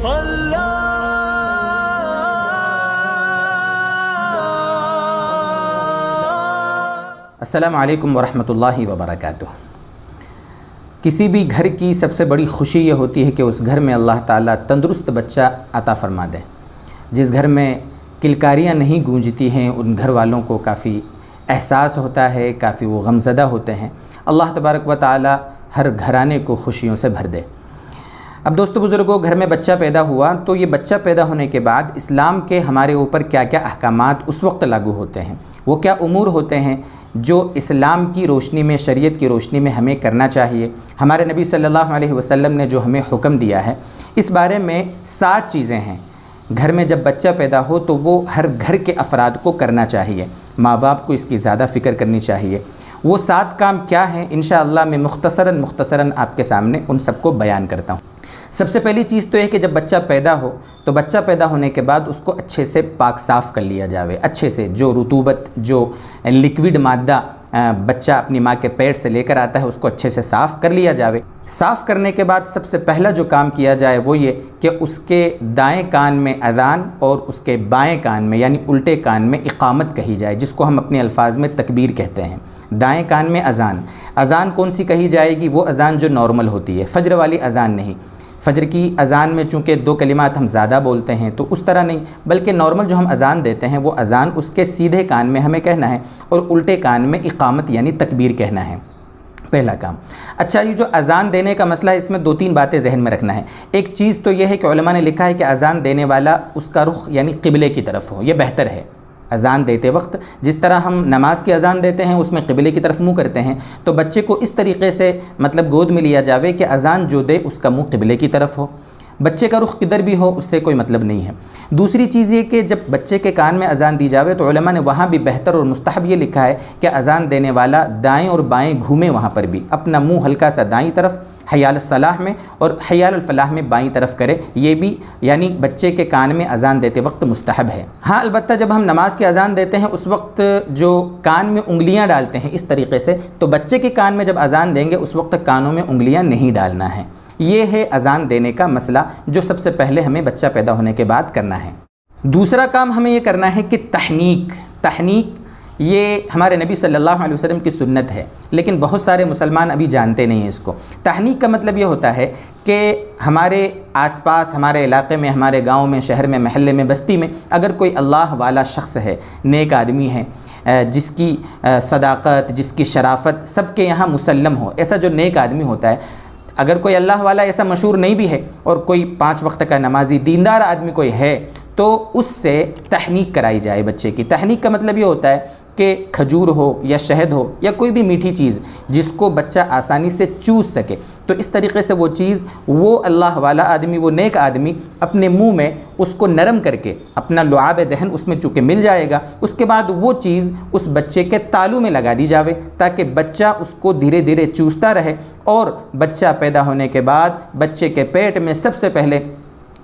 अस्सलामु अलैकुम वरहमतुल्लाहि वबरकातुह। किसी भी घर की सबसे बड़ी खुशी ये होती है कि उस घर में अल्लाह ताला तंदुरुस्त बच्चा अता फ़रमा दे। जिस घर में किलकारियाँ नहीं गूंजती हैं उन घर वालों को काफ़ी एहसास होता है, काफ़ी वो गमज़दा होते हैं। अल्लाह तबारक व ताला हर घराने को खुशियों से भर दे। अब दोस्तों बुज़ुर्गों, घर में बच्चा पैदा हुआ तो ये बच्चा पैदा होने के बाद इस्लाम के हमारे ऊपर क्या क्या अहकामात उस वक्त लागू होते हैं, वो क्या उमूर होते हैं जो इस्लाम की रोशनी में, शरीयत की रोशनी में हमें करना चाहिए। हमारे नबी सल्लल्लाहु अलैहि वसल्लम ने जो हमें हुक्म दिया है इस बारे में 7 चीज़ें हैं। घर में जब बच्चा पैदा हो तो वो हर घर के अफराद को करना चाहिए, माँ बाप को इसकी ज़्यादा फ़िक्र करनी चाहिए। वो 7 काम क्या हैं, इंशाअल्लाह मैं मुख्तसरन आपके सामने उन सबको बयान करता हूँ। सबसे पहली चीज़ तो है कि जब बच्चा पैदा हो तो बच्चा पैदा होने के बाद उसको अच्छे से पाक साफ़ कर लिया जावे। अच्छे से जो रुतूबत, जो लिक्विड मादा बच्चा अपनी माँ के पेट से लेकर आता है उसको अच्छे से साफ़ कर लिया जावे। साफ़ करने के बाद सबसे पहला जो काम किया जाए वो ये कि उसके दाएं कान में अज़ान और उसके बाएं कान में यानी उल्टे कान में इक़ामत कही जाए, जिसको हम अपने अल्फाज में तकबीर कहते हैं। दाएं कान में अज़ान। अज़ान कौन सी कही जाएगी? वो अज़ान जो नॉर्मल होती है, फ़ज्र वाली अज़ान नहीं। फ़ज्र की अज़ान में चूँकि 2 कलिमात हम ज़्यादा बोलते हैं तो उस तरह नहीं, बल्कि नॉर्मल जो हम अज़ान देते हैं वो अज़ान उसके सीधे कान में हमें कहना है और उल्टे कान में इक़ामत यानी तकबीर कहना है। पहला काम। अच्छा, ये जो अज़ान देने का मसला है इसमें 2-3 बातें जहन में रखना है। एक चीज़ तो यह है कि उलमा ने लिखा है कि अज़ान देने वाला उसका रुख यानी क़िबले की तरफ हो, ये बेहतर है। अज़ान देते वक्त जिस तरह हम नमाज की अज़ान देते हैं उसमें क़िबले की तरफ मुँह करते हैं, तो बच्चे को इस तरीक़े से मतलब गोद में लिया जावे कि अज़ान जो दे उसका मुँह क़िबले की तरफ हो। बच्चे का रुख किधर भी हो उससे कोई मतलब नहीं है। दूसरी चीज़ ये कि जब बच्चे के कान में अज़ान दी जावे तो उलमा ने वहाँ भी बेहतर और मुस्तहब ये लिखा है कि अज़ान देने वाला दाएं और बाएं घूमे, वहाँ पर भी अपना मुंह हल्का सा दाईं तरफ हयाल सलाह में और हयाल फलाह में बाईं तरफ करे। ये भी यानी बच्चे के कान में अज़ान देते वक्त मुस्तहब है। हाँ, अलबत्ता जब हम नमाज की अज़ान देते हैं उस वक्त जो कान में उंगलियाँ डालते हैं इस तरीक़े से, तो बच्चे के कान में जब अज़ान देंगे उस वक्त कानों में उंगलियाँ नहीं डालना है। ये है अज़ान देने का मसला जो सबसे पहले हमें बच्चा पैदा होने के बाद करना है। दूसरा काम हमें ये करना है कि तहनीक ये हमारे नबी सल्लल्लाहु अलैहि वसल्लम की सुन्नत है, लेकिन बहुत सारे मुसलमान अभी जानते नहीं हैं इसको। तहनीक का मतलब ये होता है कि हमारे आसपास, हमारे इलाके में, हमारे गांव में, शहर में, महल्ले में, बस्ती में अगर कोई अल्लाह वाला शख्स है, नेक आदमी है, जिसकी सदाकत, जिसकी शराफत सबके यहाँ मुसल्लम हो, ऐसा जो नेक आदमी होता है, अगर कोई अल्लाह वाला ऐसा मशहूर नहीं भी है और कोई 5 वक्त का नमाजी दीनदार आदमी कोई है तो उससे तहनीक कराई जाए बच्चे की। तहनीक का मतलब ये होता है कि खजूर हो या शहद हो या कोई भी मीठी चीज़ जिसको बच्चा आसानी से चूस सके, तो इस तरीके से वो चीज़ वो अल्लाह वाला आदमी, वो नेक आदमी अपने मुंह में उसको नरम करके अपना लुआब दहन उसमें चूँकि मिल जाएगा, उसके बाद वो चीज़ उस बच्चे के तालू में लगा दी जावे ताकि बच्चा उसको धीरे धीरे चूसता रहे और बच्चा पैदा होने के बाद बच्चे के पेट में सबसे पहले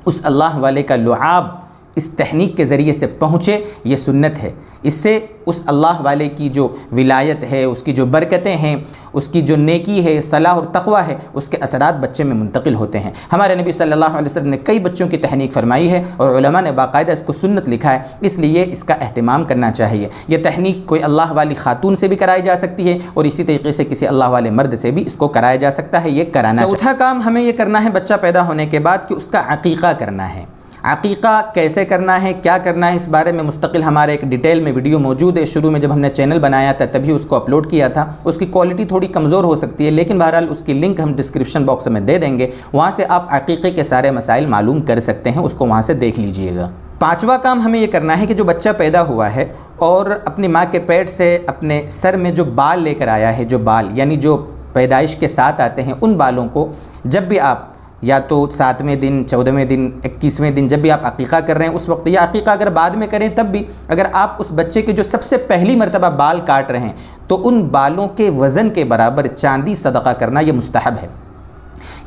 उस अल्लाह वाले का लुआब इस तहनीक के ज़रिए से पहुँचे। ये सुन्नत है। इससे उस अल्लाह वाले की जो विलायत है, उसकी जो बरकतें हैं, उसकी जो नेकी है, सलाह और तक़वा है, उसके असरात बच्चे में मुंतकिल होते हैं। हमारे नबी सल्लल्लाहु अलैहि वसल्लम ने कई बच्चों की तहनीक फरमाई है और उलमा ने बाकायदा इसको सुन्नत लिखा है, इसलिए इसका अहतमाम करना चाहिए। ये तहनीक कोई अल्लाह वाली खातून से भी कराई जा सकती है और इसी तरीके से किसी अल्लाह वाले मर्द से भी इसको कराया जा सकता है। ये कराना। चौथा काम हमें ये करना है बच्चा पैदा होने के बाद कि उसका अक़ीक़ा करना है। अक़ीक़ा कैसे करना है, क्या करना है, इस बारे में मुस्तकिल हमारे एक डिटेल में वीडियो मौजूद है। शुरू में जब हमने चैनल बनाया था तभी उसको अपलोड किया था। उसकी क्वालिटी थोड़ी कमज़ोर हो सकती है, लेकिन बहरहाल उसकी लिंक हम डिस्क्रिप्शन बॉक्स में दे देंगे, वहाँ से आप अक़ीक़े के सारे मसाइल मालूम कर सकते हैं, उसको वहाँ से देख लीजिएगा। 5वां काम हमें ये करना है कि जो बच्चा पैदा हुआ है और अपनी माँ के पेट से अपने सर में जो बाल लेकर आया है, जो बाल यानी जो पैदाइश के साथ आते हैं, उन बालों को जब भी आप या तो 7वें दिन, 14वें दिन, 21वें दिन जब भी आप अक़ीक़ा कर रहे हैं उस वक्त, या अक़ीक़ा अगर बाद में करें तब भी, अगर आप उस बच्चे के जो सबसे पहली मरतबा बाल काट रहे हैं तो उन बालों के वज़न के बराबर चांदी सदका करना ये मुस्तहब है।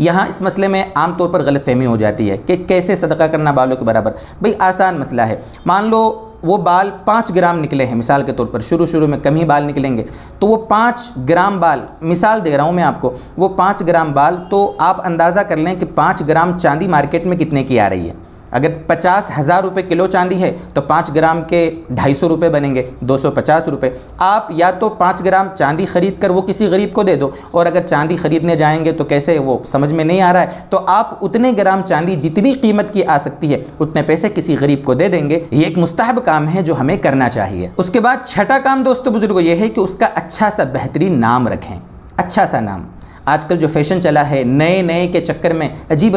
यहाँ इस मसले में आम तौर पर गलतफहमी हो जाती है कि कैसे सदका करना बालों के बराबर। भाई आसान मसला है। मान लो वो बाल 5 ग्राम निकले हैं, मिसाल के तौर पर शुरू में कम ही बाल निकलेंगे, तो वो 5 ग्राम बाल, मिसाल दे रहा हूँ मैं आपको, वो 5 ग्राम बाल, तो आप अंदाज़ा कर लें कि 5 ग्राम चांदी मार्केट में कितने की आ रही है। अगर 50,000 रुपये किलो चांदी है तो 5 ग्राम के 250 रुपये बनेंगे, 250 रुपये। आप या तो 5 ग्राम चांदी ख़रीद कर वो किसी गरीब को दे दो, और अगर चांदी ख़रीदने जाएंगे तो कैसे, वो समझ में नहीं आ रहा है, तो आप उतने ग्राम चांदी जितनी कीमत की आ सकती है उतने पैसे किसी गरीब को दे देंगे। ये एक मुस्तहब काम है जो हमें करना चाहिए। उसके बाद छठा काम दोस्तों बुजुर्गों ये है कि उसका अच्छा सा बेहतरीन नाम रखें, अच्छा सा नाम। आजकल जो फैशन चला है, नए के चक्कर में अजीब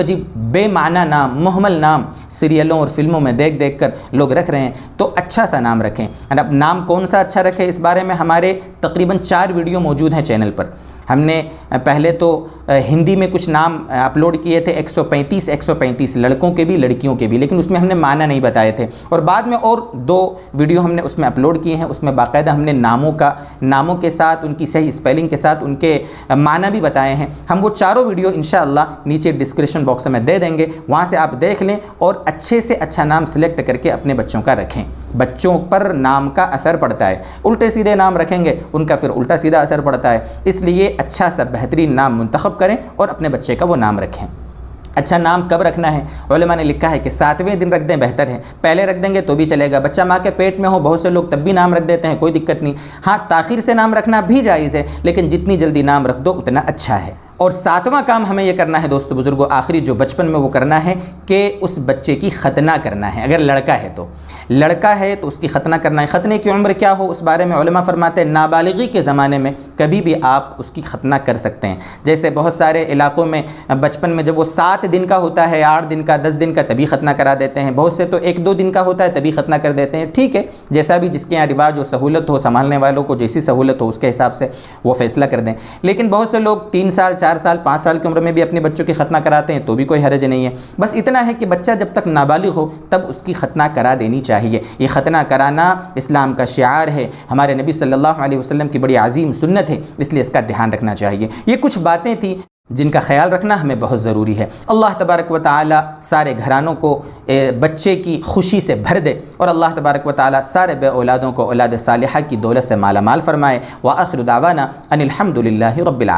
बेमाना नाम, मुहम्मल नाम सीरियलों और फिल्मों में देख कर लोग रख रहे हैं, तो अच्छा सा नाम रखें। और अब नाम कौन सा अच्छा रखें, इस बारे में हमारे तकरीबन 4 वीडियो मौजूद हैं चैनल पर। हमने पहले तो हिंदी में कुछ नाम अपलोड किए थे, 135 लड़कों के भी लड़कियों के भी, लेकिन उसमें हमने माना नहीं बताए थे। और बाद में और 2 वीडियो हमने उसमें अपलोड किए हैं, उसमें बाकायदा हमने नामों के साथ, उनकी सही स्पेलिंग के साथ उनके माना भी बताए हैं। हम वो चारों वीडियो इंशाअल्लाह नीचे डिस्क्रिप्शन बॉक्स में दे देंगे, वहाँ से आप देख लें और अच्छे से अच्छा नाम सेलेक्ट करके अपने बच्चों का रखें। बच्चों पर नाम का असर पड़ता है, उल्टे सीधे नाम रखेंगे उनका फिर उल्टा सीधा असर पड़ता है, इसलिए अच्छा सा बेहतरीन नाम मुंतखब करें और अपने बच्चे का वो नाम रखें। अच्छा नाम कब रखना है, उलमा ने लिखा है कि 7वें दिन रख दें बेहतर है, पहले रख देंगे तो भी चलेगा। बच्चा माँ के पेट में हो, बहुत से लोग तब भी नाम रख देते हैं, कोई दिक्कत नहीं। हाँ, ताख़ीर से नाम रखना भी जायज़ है, लेकिन जितनी जल्दी नाम रख दो उतना अच्छा है। और 7वां काम हमें यह करना है दोस्तों बुजुर्गों, आखिरी जो बचपन में वो करना है कि उस बच्चे की ख़तना करना है। अगर लड़का है तो उसकी ख़तना करना है। ख़तने की उम्र क्या हो, उस बारे में उलमा फरमाते हैं नाबालिगी के ज़माने में कभी भी आप उसकी ख़तना कर सकते हैं। जैसे बहुत सारे इलाक़ों में बचपन में जब वो 7 दिन का होता है, 8 दिन का, 10 दिन का, तभी ख़तना करा देते हैं। बहुत से तो 1-2 दिन का होता है तभी ख़तना कर देते हैं। ठीक है, जैसा भी जिसके यहाँ रिवाज हो, सहूलत हो, संभालने वालों को जैसी सहूलत हो उसके हिसाब से वो फ़ैसला कर दें। लेकिन बहुत से लोग 3 साल, 4 साल, 5 साल की उम्र में भी अपने बच्चों की ख़तना कराते हैं, तो भी कोई हर्ज नहीं है। बस इतना है कि बच्चा जब तक नाबालिग हो तब उसकी ख़तना करा देनी चाहिए। ये ख़तना कराना इस्लाम का शिआर है, हमारे नबी सल्लल्लाहु अलैहि वसल्लम की बड़ी अजीम सुन्नत है, इसलिए इसका ध्यान रखना चाहिए। ये कुछ बातें थी जिनका ख्याल रखना हमें बहुत ज़रूरी है। अल्लाह तबारक व तआला सारे घरानों को बच्चे की खुशी से भर दे, और अल्लाह तबारक व तआला सारे बे औलादों को औलाद सालिहा की दौलत से माला माल फरमाए। व आखिर दावाना अनिल हम्दुलिल्लाहि रब्बिल आलमीन।